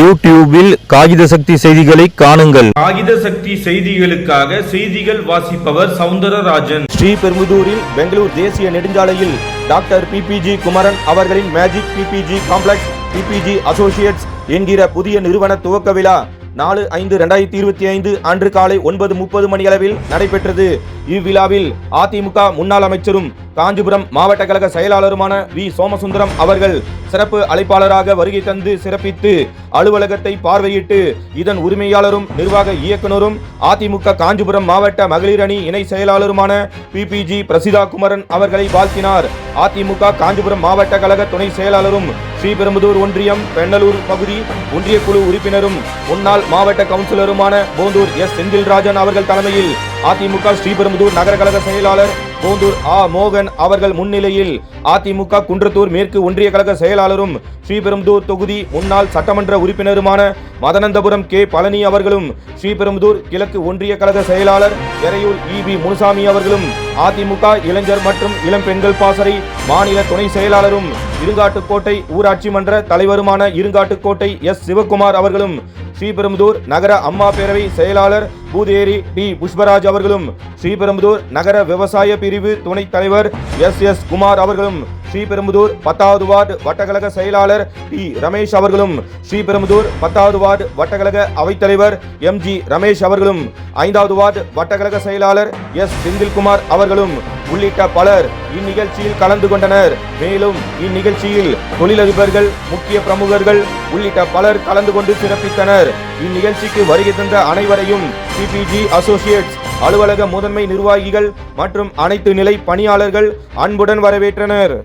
யூடியூபில் காகித சக்தி செய்திகளை காணுங்கள். காகித சக்தி செய்திகளுக்காக செய்திகள் வாசிப்பவர் சவுந்தரராஜன். ஸ்ரீபெரும்புதூரில் பெங்களூர் தேசிய நெடுஞ்சாலையில் டாக்டர் பிபிஜி குமரன் அவர்களின் magic PPG complex PPG Associates என்கிற புதிய நிறுவன துவக்க விழா 4/5/2025 அன்று காலை 9:30 மணியளவில் நடைபெற்றது. இவ்விழாவில் அதிமுக முன்னாள் அமைச்சரும் காஞ்சிபுரம் மாவட்ட கழக செயலாளருமான வி சோமசுந்தரம் அவர்கள் சிறப்பு அழைப்பாளராக வருகை தந்து சிறப்பித்து அலுவலகத்தை பார்வையிட்டு இதன் உரிமையாளரும் நிர்வாக இயக்குநரும் அதிமுக காஞ்சிபுரம் மாவட்ட மகளிர் அணி இணை செயலாளருமான பிபிஜி பிரசிதா குமரன் அவர்களை வாழ்த்தினார். அதிமுக காஞ்சிபுரம் மாவட்ட கழக துணை செயலாளரும் ஸ்ரீபெரும்புதூர் ஒன்றியம் பெண்ணலூர் பகுதி ஒன்றிய குழு உறுப்பினரும் முன்னாள் மாவட்ட கவுன்சிலருமான போந்தூர் எஸ் செந்தில்ராஜன் அவர்கள் தலைமையில் அதிமுக ஸ்ரீபெரும்புதூர் நகர கழக செயலாளர் போந்தூர் ஆ மோகன் அவர்கள் முன்னிலையில் அதிமுக குன்றத்தூர் மேற்கு ஒன்றிய கழக செயலாளரும் ஸ்ரீபெரும்புதூர் தொகுதி முன்னாள் சட்டமன்ற உறுப்பினருமான மதனந்தபுரம் கே பழனி அவர்களும் ஸ்ரீபெரும்புதூர் கிழக்கு ஒன்றிய கழக செயலாளர் எரையூர் இபி முனுசாமி அவர்களும் அதிமுக இளைஞர் மற்றும் இளம் பெண்கள் பாசறை மாநில துணை செயலாளரும் இருங்காட்டுக்கோட்டை ஊராட்சி மன்ற தலைவருமான இருங்காட்டுக்கோட்டை எஸ் சிவகுமார் அவர்களும் ஸ்ரீபெரும்புதூர் நகர அம்மா பேரவை செயலாளர் பூதேரி டி புஷ்பராஜ் அவர்களும் ஸ்ரீபெரும்புதூர் நகர விவசாய பிரிவு துணைத் தலைவர் எஸ் குமார் அவர்களும் ஸ்ரீபெரும்புதூர் 10வது வார்டு வட்டக்கழக செயலாளர் டி ரமேஷ் அவர்களும் ஸ்ரீபெரும்புதூர் 10வது வார்டு வட்டக்கழக அவைத்தலைவர் எம்ஜி ரமேஷ் அவர்களும் 5வது வார்டு வட்டக்கழக செயலாளர் எஸ் செந்தில்குமார் அவர்களும் உள்ளிட்ட பலர் இந்நிகழ்ச்சியில் கலந்து கொண்டனர். மேலும் இந்நிகழ்ச்சியில் தொழிலதிபர்கள் முக்கிய பிரமுகர்கள் உள்ளிட்ட பலர் கலந்து கொண்டு சிறப்பித்தனர். இந்நிகழ்ச்சிக்கு வருகை தந்த அனைவரையும் பிபிஜி அசோசியேட்ஸ் அலுவலக முதன்மை நிர்வாகிகள் மற்றும் அனைத்து நிலை பணியாளர்கள் அன்புடன் வரவேற்றனர்.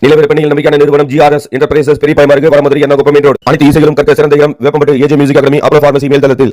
நிலவர பணியில் நம்பிக்கையான நிறுவனம் GRS என்டர்பிரைசஸ் பெரிய பயமாறு வடமதுரை எண்ணாகுப்பம் ரோடு. அனைத்து இசைகளும் கற்க சிறந்த இடம் வேப்பம்பட்டு ஏஜே மியூசிக் அகாடமி அப்ரோ பார்மசி மேல்தளத்தில்.